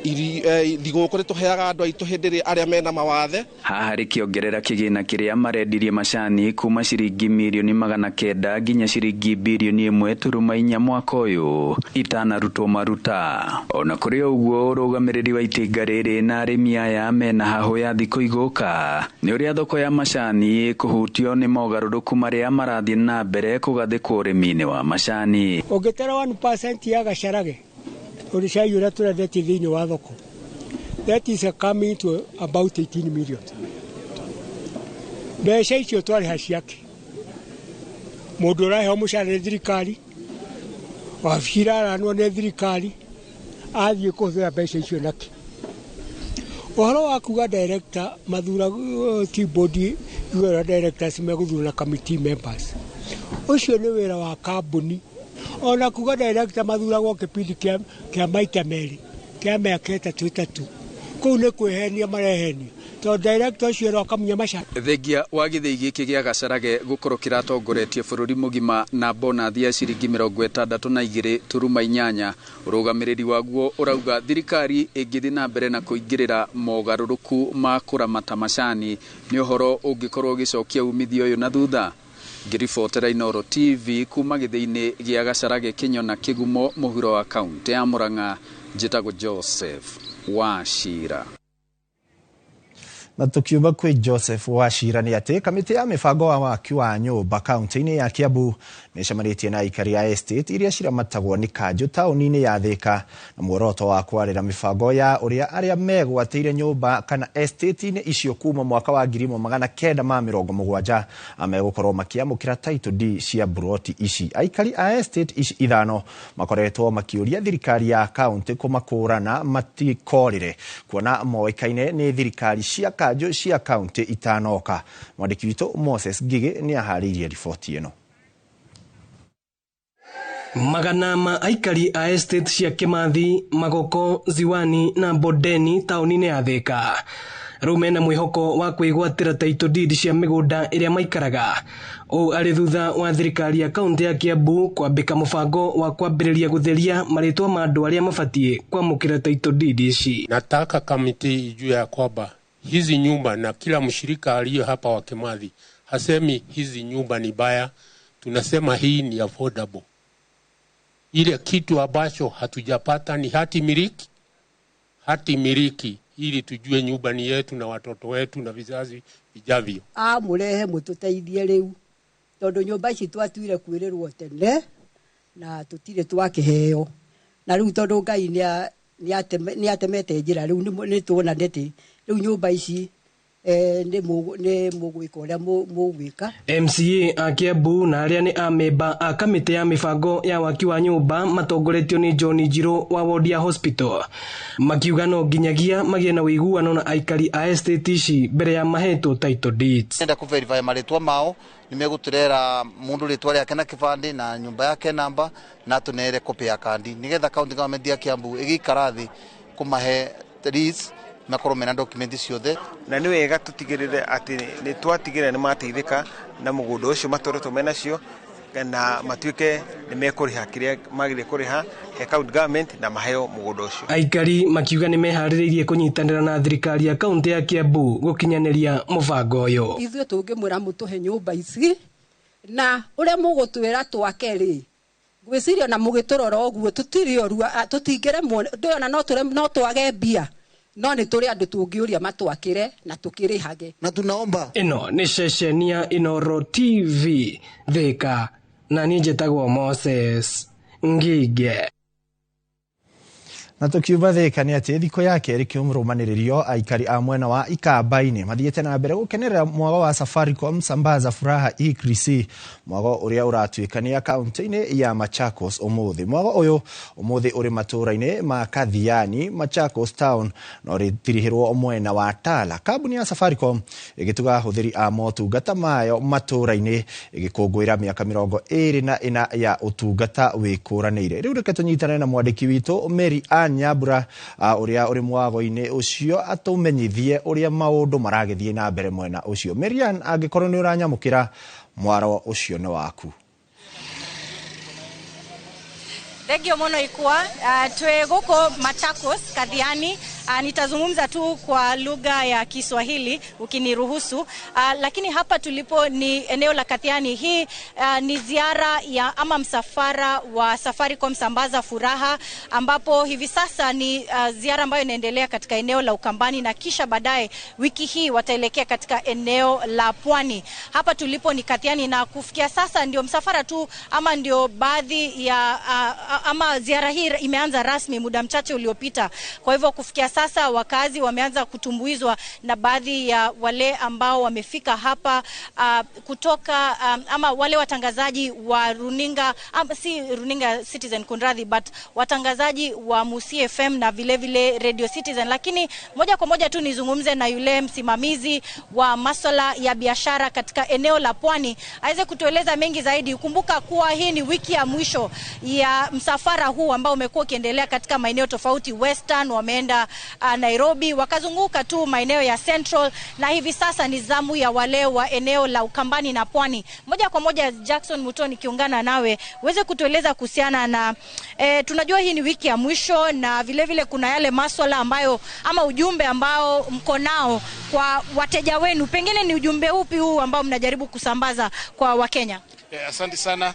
thigũkũ nĩ tũheaga andũ aitũ hĩndĩ ĩrĩa arĩa mena mawathe. Haha rĩkĩongerera kĩgĩna kĩrĩa marendirie macani kuma ciringi mirioni 900 nginya ciringi birioni 1.4 mwaka ũyũ itanarutwo maruta. Ona kũrĩ ũguo ũrũgamĩrĩri wa itinga rĩrĩ na arĩmi aya mena hahũ ya thikũ igũka nĩ ũrĩa thoko ya macani kũhutio nĩ mogarũrũku marĩa marathiĩ na mbere kũgathĩkwo ũrĩmi-inĩ wa macani. Ũngĩtara 1% ya Gacarage Urishayu ura turethe thini wa thoko. That is coming to about 18 million. Mbeca icio twariha ciake. Mundu urahe mucara ni thirikari. Wabira aranwo ni thirikari. Athie kuhũthĩra mbeca icio nake. Uhoro wa kuga director mathura T-body yura directors meguthura na committee members. Ucio ni wira wa kambuni. Ona kuga director mathuragwo kipindi kia maita meri kia miaka 3 kuu ni kwihenia marehenia to director ucio ro akamunya macani thengia wa githii giki gia Gacarage gukorwo kiratongoretie bururi mugima na bonathi ya ciringi 62.8 urugamiriri waguo urauga thirikari ingithi na mbere na kuingirira mogaruruku ma kuramata macani ni uhoro ungikorwo ugicokia umithio uyu na thutha. Ngiribotera Inooro TV kuma githii-ini gia Gacarage Kinyo na Kigumo muhuro wa kaunti ya Murang'a njitagwo Joseph Wachira. Na tukiuga kwi Joseph Wachira ni ati kamiti ya mibango wa waki wa nyumba kaunti-ini ya Kiambu nicemanitie na aikari ya estate iria ciramatagwo ni Kanjo tauni-ini ya Thika na muoroto wa kwarira mibango ya uria aria megwateire nyumba kana estate-ini icio kuma mwaka wa 1970 amegukorwo makiamukira title deed cia buroti ici. Aikari a estate ici ithano makoretwo makiuria thirikari ya kaunti kumakurana matikorire kuona moikaine ni thirikari cia Kanjo cia kaunti itanoka. Mwandiki witu Moses Ngige ni aharirie riboti ino. Magana ma aikari a estate cia Kimathi, Magoko, Ziwani na Bodeni tauni-ini ya Thika rumena mwihoko wa kwigwatira title deed cia migunda iria maikaraga o ari thutha wa thirikari ya kaunti ya Kiambu kwambika mubango wa kwambiriria gutheria maritwa ma andu aria mabatie kwamukira title deed ici. Nataka kamiti ijue ya kwamba hizi nyumba na kila mshirika aliyo hapa wa Kimathi hasemi hizi nyumba ni baya, tunasema hii ni affordable. Ile kitu ambacho hatujapata ni hati miliki ili tujue nyumba ni yetu na watoto wetu na vizazi vijavyo. Murehe mututeithie riu tondu nyumba ici twatuire kwirĩrwo tene na tutire twakiheo na riu tondu Ngai ni atemete njira riu ni tuona ndeti riu nyumba ici ni mugwika uria mugwika. MCA a Kiambu na aria ni amemba a kamiti ya mibango ya waki wa nyumba matongoretio ni John Njiro wa ward ya hospital makiuga no nginyagia magie na wiguano na aikari a estate ici mbere ya maheto title deeds. Nenda ku verify maritwa mao nimeguturera mundu ritwa riake na kibandi na nyumba yake namba na tunere copy ya kandi nigetha county government ya Kiambu igikarathi kumahe deeds makoro mena document ciothe na ni wega tutigirire ati ni twatigire ni mateithika na mugundo ucio matoretwo mena cio na matuike ni mekuriha kiria magire kuriha he county government na maheo mugundo ucio. Aikari makiuga ni mehaririirie kunyitanira na thirikari ya county ya Kiambu gukinyaniria mubango uyu. Ithuĩ tungimwira mutuhe nyumba ici na uria mugutwira twakeri gwiciria na mugiturora oguo tutirioru tutingiremwo ndiona no twage mbia no ni turi andu tungiuria matwakire na tukirihage na tunaomba. Ino ni ceceni ya Inoro TV Thika na ni njitagwo Moses Ngige. Na tukiuga Thika ni ati thiko yake ri kiumrumaniririo aikari a mwena wa Ikamba-ini mathiete na mbere gukenerera mwago wa Safaricom Sambaza Furaha Ikrisi mwago uria uratuikania kaunti-ini ya Machakos umuthi. Mwago uyu umuthi uri matura-ini ma Kathiani Machakos town no ritirihirwo mwena wa Tala. Kambuni ya Safaricom igituga huthiri a motungata mayo matura-ini igikungwira miaka 24 ya utungata wikuranire. Riu reke tunyitane na mwandiki witu Mary Nyabura uria uri mwago-ini ucio atumenyithie uria maundu maragithie na mbere mwena ucio. Marian angikorwo ni uranyamukira mwaro ucio ni waku. Thengio muno ikwa twe guko Machakos Kathiani. Nitazungumza tu kwa lugha ya Kiswahili ukiniruhusu, lakini hapa tulipo ni eneo la Kathiani. Hii ni ziara ya ama msafara wa Safaricom Sambaza Furaha, ambapo hivi sasa ni ziara ambayo inaendelea katika eneo la Ukambani na kisha baadaye wiki hii wataelekea katika eneo la Pwani. Hapa tulipo ni Kathiani na kufikia sasa ndio msafara tu ama ndio baadhi ya ama ziara hii imeanza rasmi muda mchache uliopita. Kwa hivyo kufikia sasa wakazi wameanza kutumbuizwa na baadhi ya wale ambao wamefika hapa kutoka ama wale watangazaji wa runinga si runinga Citizen kunradhi, but watangazaji wa Musi FM na vile vile Radio Citizen. Lakini moja kwa moja tu nizungumze na yule msimamizi wa masuala ya biashara katika eneo la Pwani aweze kutueleza mengi zaidi. Kumbuka kuwa hii ni wiki ya mwisho ya msafara huu ambao umekuwa ukiendelea katika maeneo tofauti. Western wameenda Nairobi, wakazunguka tu maeneo ya Central, na hivi sasa ni zamu ya wale wa eneo la Ukambani na Pwani. Moja kwa moja Jackson Mutoni kiungana nawe uweze kutueleza kuhusiana na tunajua hii ni wiki ya mwisho na vile vile kuna yale masuala ambayo ama ujumbe ambao mko nao kwa wateja wenu. Pengine ni ujumbe upi huu ambao mnajaribu kusambaza kwa Wakenya? Asante sana.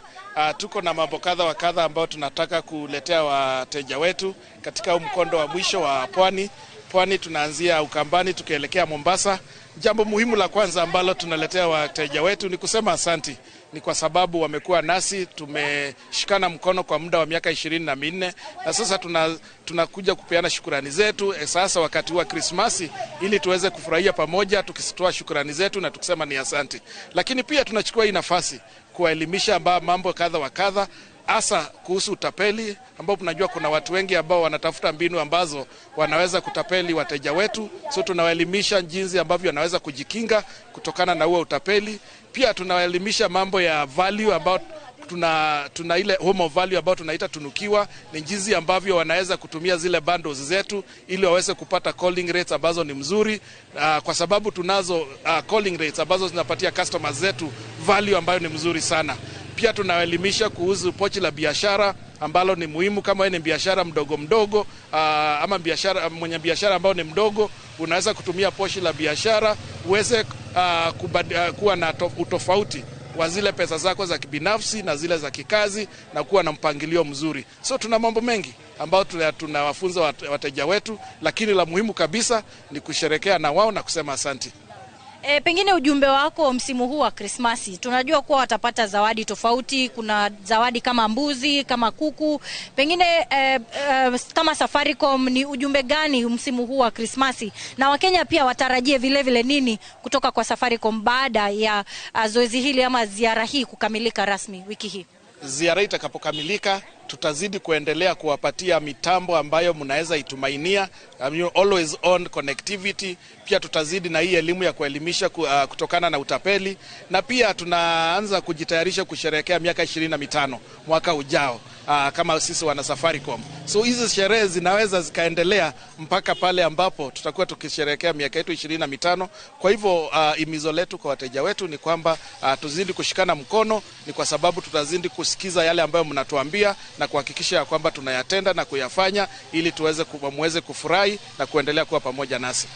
Tuko na mambo kadha wa kadha ambao tunataka kuletea wateja wetu katika mkondo wa mwisho wa Pwani. Pwani tunaanzia Ukambani tukielekea Mombasa. Jambo muhimu la kwanza ambalo tunaletea wateja wetu ni kusema asanti. Ni kwa sababu wamekuwa nasi, tumeshikana mkono kwa muda wa miaka 24 na sasa tunakuja kupeana shukrani zetu sasa wakati wa Krismasi ili tuweze kufurahia pamoja tukisitoa shukrani zetu na tukisema ni asanti. Lakini pia tunachukua hii nafasi kuwaelimisha mambo kadha wa kadha, hasa kuhusu utapeli, ambao tunajua kuna watu wengi ambao wanatafuta mbinu ambazo wanaweza kutapeli wateja wetu. So tunawaelimisha jinsi ambavyo wanaweza kujikinga kutokana na huo utapeli. Pia tunawaelimisha mambo ya value ambao tuna ile home of value ambao tunaita tunukiwa, ni jinsi ambavyo wanaweza kutumia zile bundles zetu ili waweze kupata calling rates ambazo ni mzuri, kwa sababu tunazo calling rates ambazo zinapatia customers zetu value ambayo ni mzuri sana. Pia tunaelimisha kuhusu pochi la biashara ambalo ni muhimu. Kama wewe ni biashara mdogo ama mwenye biashara ambao ni mdogo, unaweza kutumia pochi la biashara uweze kuwa na utofauti wa zile pesa zako za kibinafsi na zile za kikazi na kuwa na mpangilio mzuri. So tuna mambo mengi ambao tunawafunza wateja wetu, lakini la muhimu kabisa ni kusherekea na wao na kusema asanti. Pengine ujumbe wako msimu huu wa Krismasi, tunajua kuwa watapata zawadi tofauti, kuna zawadi kama mbuzi, kama kuku, pengine kama Safaricom, ni ujumbe gani msimu huu wa Krismasi, na Wakenya pia watarajie vile vile nini kutoka kwa Safaricom baada ya zoezi hili ama ziara hii kukamilika rasmi wiki hii? Ziara itakapokamilika tutazidi kuendelea kuwapatia mitambo ambayo mnaweza itumainia, always on connectivity. Pia tutazidi na hii elimu ya kuelimisha kutokana na utapeli, na pia tunaanza kujitayarisha kusherehekea miaka 25 mwaka ujao kama sisi wana Safaricom. So hizi sherehe zinaweza zikaendelea mpaka pale ambapo tutakuwa tukisherehekea miaka yetu 25. Kwa hivyo imizo letu kwa wateja wetu ni kwamba tuzidi kushikana mkono, ni kwa sababu tutazidi kusikiza yale ambayo mnatuambia na kuhakikisha kwamba tunayatenda na kuyafanya ili muweze kufurahi na kuendelea kuwa pamoja nasi.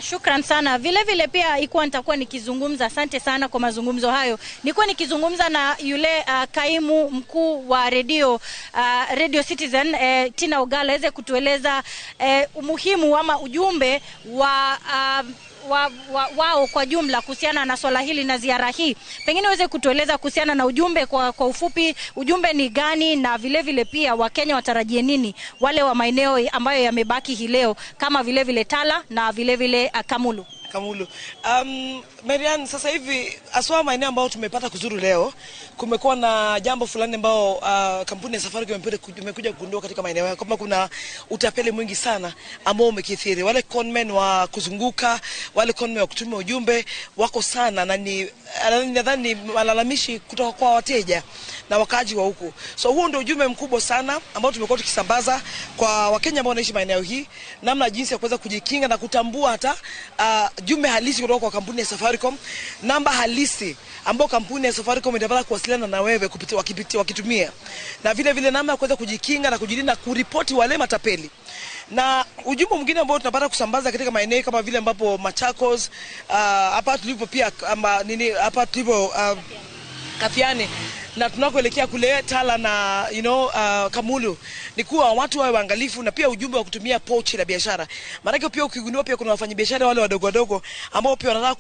Shukran sana. Vile vile pia ikuwa nitakuwa nikizungumza, asante sana kwa mazungumzo hayo. Nilikuwa nikizungumza na yule kaimu mkuu wa Radio Citizen, Tina Ogala, aweze kutueleza umuhimu ama ujumbe wao kwa jumla kuhusiana na swala hili na ziara hii. Pengine uweze kutueleza kuhusiana na ujumbe kwa ufupi, ujumbe ni gani, na vile vile pia Wakenya watarajie nini wale wa maeneo ambayo yamebaki hii leo kama vile vile Tala na vile vile Kamulu. Marian, sasa hivi aswa maeneo ambayo tumepata kuzuru leo, kumekuwa na jambo fulani ambao kampuni ya Safaricom imekuja kugundua katika maeneo hayo, kama kuna utapeli mwingi sana ambao umekithiri. Wale conmen wa kuzunguka, wale conmen wa kutumia ujumbe wako sana, na nadhani malalamishi kutoka kwa wateja na wakaaji wa huku. So huo ndio ujumbe mkubwa sana ambao tumekuwa tukisambaza kwa Wakenya ambao wanaishi maeneo hii, namna jinsi ya kuweza kujikinga na kutambua hata jumbe halisi kutoka kwa kampuni ya Safaricom, namba halisi ambao kampuni ya Safaricom inataka kuwasiliana na wewe wakitumia, na vile vile namna ya kuweza kujikinga na kujilinda kuripoti wale matapeli. Na ujumbe mwingine ambao tunapata kusambaza katika maeneo kama vile ambapo Machakos, hapa tulipo pia hapa tulipo Kafiani, na tunakoelekea kule Tala na Kamulu, ni kuwa watu wawe waangalifu, na pia ujumbe wa kutumia pochi la biashara. Maana pia ukigundua pia kuna wafanyabiashara wale wadogo ambao pia wanataka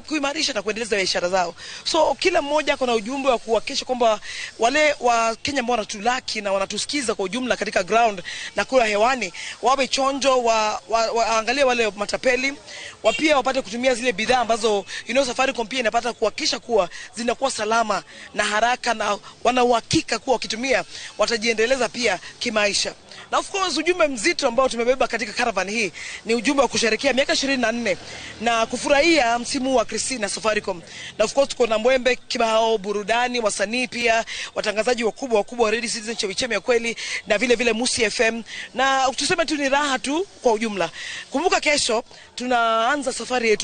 kuimarisha na kuendeleza biashara zao. So kila mmoja kuna ujumbe wa kuhakikisha kwamba wale wa Kenya ambao wanatulaki na wanatusikiza kwa ujumla katika ground na kula hewani, wawe chonjo, waangalie wale matapeli, pia wapate kutumia zile bidhaa ambazo Safaricom pia inapata kuhakikisha kuwa zinakuwa salama na haraka, na wana uhakika kuwa wakitumia watajiendeleza pia kimaisha. Na of course ujumbe mzito ambao tumebeba katika caravan hii ni ujumbe wa kusherehekea miaka 24 na kufurahia msimu wa Krismasi na Safaricom. Na of course tuko na mbwembe, kibao, burudani, wasanii, pia watangazaji wakubwa wa Radio Citizen, chemichemi ya kweli, na vile vile Musi FM, na tuseme tu ni raha tu kwa ujumla. Kumbuka kesho tunaanza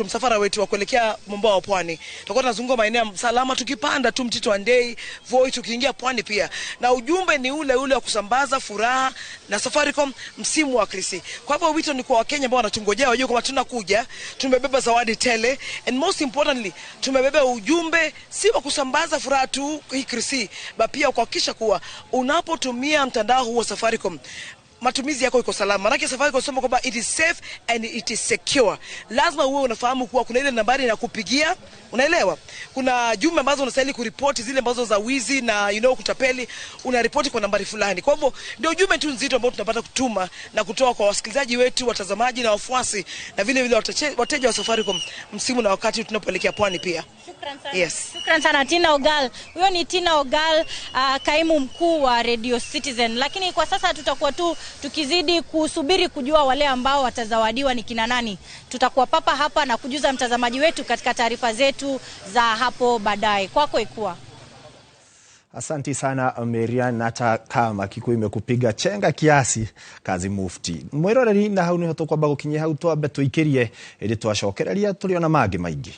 msafara wetu wa kuelekea Mombasa wa Pwani. Tutakuwa tunazunguka maeneo salama, tukipanda tu Mtito Andei, Voi, tukiingia Pwani pia. Na ujumbe ni ule wa kusambaza furaha na Safaricom msimu wa Krismasi. Kwa hivyo wito ni kwa Wakenya ambao wanatungojea wajue kwamba tunakuja, tumebeba zawadi tele, and most importantly tumebeba ujumbe si wa kusambaza furaha tu hii Krismasi, bali pia kuhakikisha kuwa unapotumia mtandao huu wa Safaricom matumizi yako iko salama. Maana Safaricom inasema kwamba it is safe and it is secure. Lazima uwe unafahamu kuwa kuna ile nambari ya kupigia, unaelewa? Kuna jumbe ambazo unastahili kuripoti, zile ambazo za wizi na kutapeli, unaripoti kwa nambari fulani. Kwa hivyo ndio jumbe tu nzito ambao tunapata kutuma na kutoa kwa wasikilizaji wetu, watazamaji na wafuasi, na vile vile wateja wa Safaricom msimu na wakati tunapoelekea Pwani pia. Shukran sana. Yes. Shukran sana Tina Ogala. Huyo ni Tina Ogala, kaimu mkuu wa Radio Citizen. Lakini kwa sasa tutakuwa tu tukizidi kusubiri kujua wale ambao watazawadiwa ni kina nani. Tutakuwa papa hapa na kujuza mtazamaji wetu katika taarifa zetu za hapo baadaye. Kwako Ikua. Asanti sana Marian, hata kama kiko imekupiga chenga kiasi kazi mufti. Mwiroreri na hau niho tukwa bagukinyia hau twambe tuikirie ili twacokereria tuliona magi maingi.